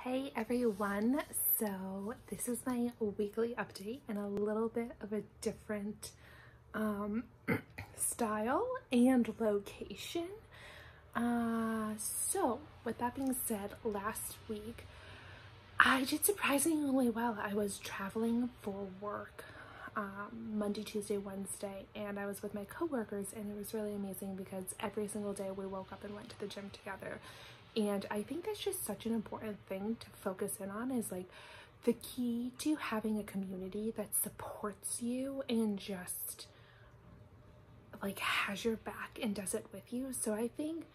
Hey everyone, so this is my weekly update and a little bit of a different style and location. So with that being said, last week I did surprisingly well. I was traveling for work Monday, Tuesday, Wednesday, and I was with my coworkers, and it was really amazing because every single day we woke up and went to the gym together. And I think that's just such an important thing to focus in on, is like the key to having a community that supports you and just like has your back and does it with you. So I think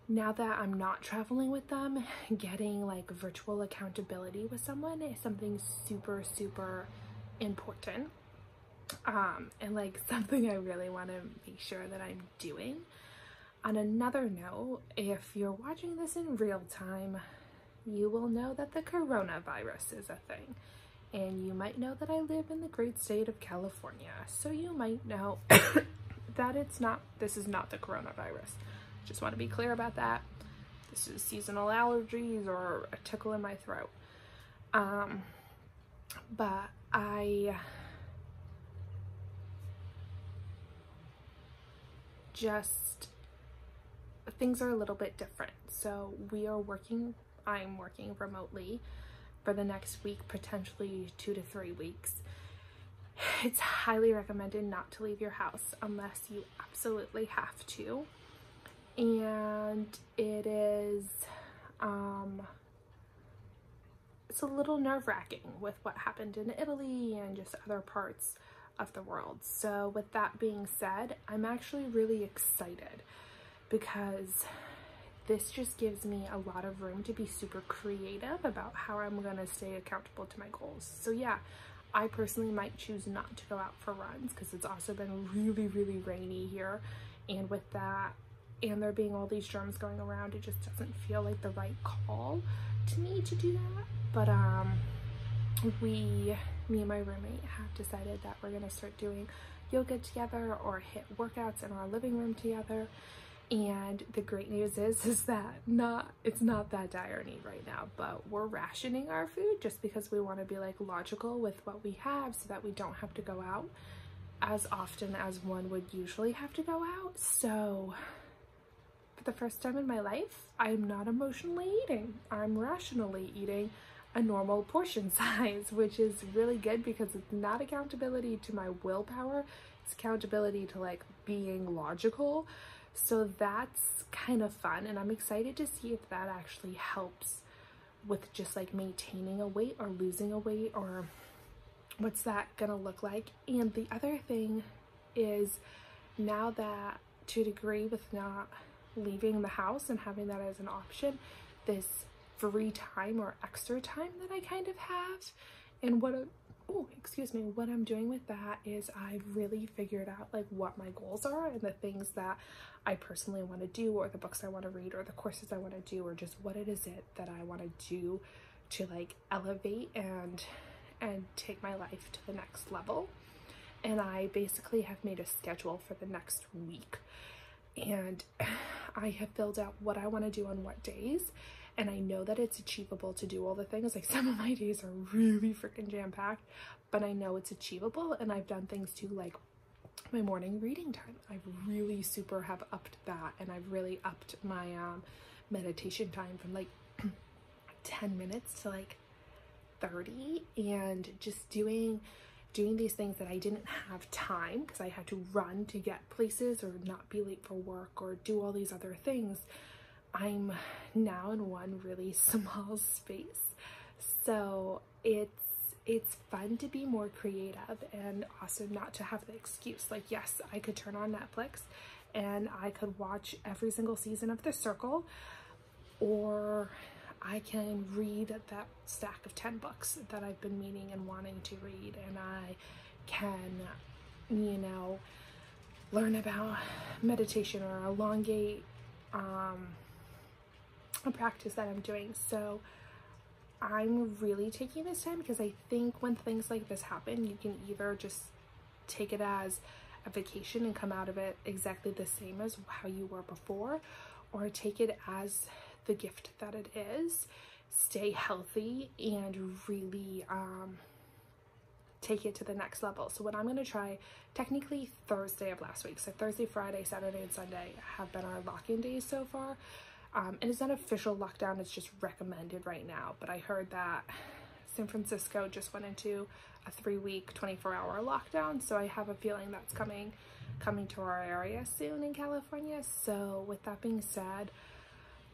now that I'm not traveling with them, getting like virtual accountability with someone is something super important, and like something I really want to make sure that I'm doing. On another note, if you're watching this in real time, you will know that the coronavirus is a thing, and you might know that I live in the great state of California, so you might know that this is not the coronavirus. Just want to be clear about that. This is seasonal allergies or a tickle in my throat. But things are a little bit different. So I'm working remotely for the next week, potentially 2 to 3 weeks. It's highly recommended not to leave your house unless you absolutely have to. And it is, it's a little nerve-wracking with what happened in Italy and just other parts of the world. So with that being said, I'm actually really excited because this just gives me a lot of room to be super creative about how I'm going to stay accountable to my goals. So yeah, I personally might choose not to go out for runs because it's also been really rainy here, and with that and there being all these germs going around, it just doesn't feel like the right call to me to do that. But me and my roommate have decided that we're going to start doing yoga together or hit workouts in our living room together. And the great news is that it's not that dire need right now, but we're rationing our food just because we want to be like logical with what we have so that we don't have to go out as often as one would usually have to go out. So for the first time in my life, I'm not emotionally eating. I'm rationally eating a normal portion size, which is really good because it's not accountability to my willpower, it's accountability to like being logical. So that's kind of fun, and I'm excited to see if that actually helps with just like maintaining a weight or losing a weight, or what's that gonna look like. And the other thing is, now that to a degree with not leaving the house and having that as an option, this free time or extra time that I kind of have, and what I'm doing with that is I've really figured out like what my goals are and the things that I personally want to do, or the books I want to read, or the courses I want to do, or just what it is that I want to do to like elevate and take my life to the next level. And I basically have made a schedule for the next week, and I have filled out what I want to do on what days. And I know that it's achievable to do all the things. Like, some of my days are really freaking jam-packed, but I know it's achievable. And I've done things too, like my morning reading time. I've really have upped that, and I've really upped my meditation time from like 10 minutes to like 30, and just doing these things that I didn't have time because I had to run to get places or not be late for work or do all these other things. I'm now in one really small space, so it's fun to be more creative, and also not to have the excuse like, yes, I could turn on Netflix and I could watch every single season of The Circle, or I can read that stack of 10 books that I've been meaning and wanting to read, and I can, you know, learn about meditation or elongate a practice that I'm doing. So I'm really taking this time because I think when things like this happen, you can either just take it as a vacation and come out of it exactly the same as how you were before, or take it as the gift that it is stay healthy and really take it to the next level. So what I'm going to try, technically Thursday of last week, so Thursday, Friday, Saturday, and Sunday have been our lock-in days so far. And it's not official lockdown, it's just recommended right now. But I heard that San Francisco just went into a 3-week, 24-hour lockdown. So I have a feeling that's coming to our area soon in California. So with that being said,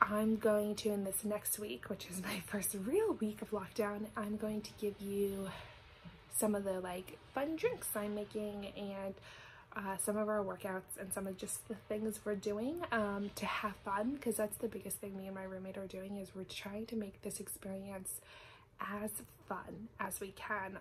I'm going to, in this next week, which is my first real week of lockdown, I'm going to give you some of the like fun drinks I'm making and some of our workouts and some of just the things we're doing to have fun, because that's the biggest thing me and my roommate are doing, is we're trying to make this experience as fun as we can,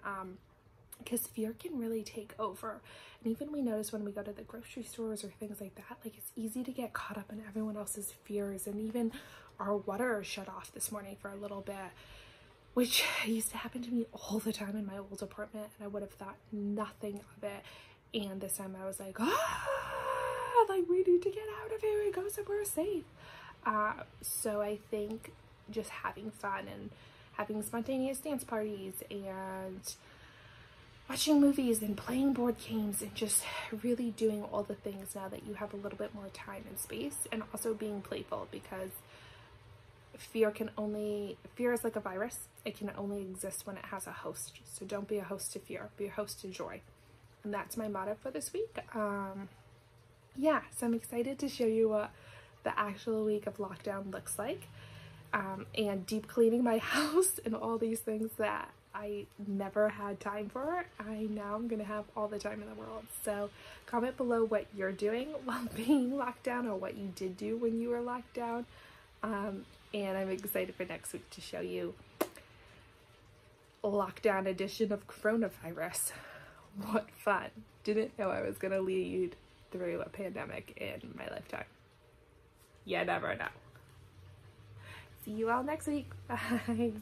because fear can really take over. And even we notice when we go to the grocery stores or things like that, like it's easy to get caught up in everyone else's fears. And even our water shut off this morning for a little bit, which used to happen to me all the time in my old apartment, and I would have thought nothing of it. And this time I was like, like we need to get out of here and go somewhere safe. So I think just having fun and having spontaneous dance parties and watching movies and playing board games and just really doing all the things now that you have a little bit more time and space, and also being playful, because fear is like a virus. It can only exist when it has a host. So don't be a host to fear, be a host to joy. And that's my motto for this week. Yeah, so I'm excited to show you what the actual week of lockdown looks like, and deep cleaning my house and all these things that I never had time for. Now I'm gonna have all the time in the world. So comment below what you're doing while being locked down, or what you did do when you were locked down. And I'm excited for next week to show you lockdown edition of coronavirus. What fun. Didn't know I was gonna lead through a pandemic in my lifetime. You never know. See you all next week. Bye.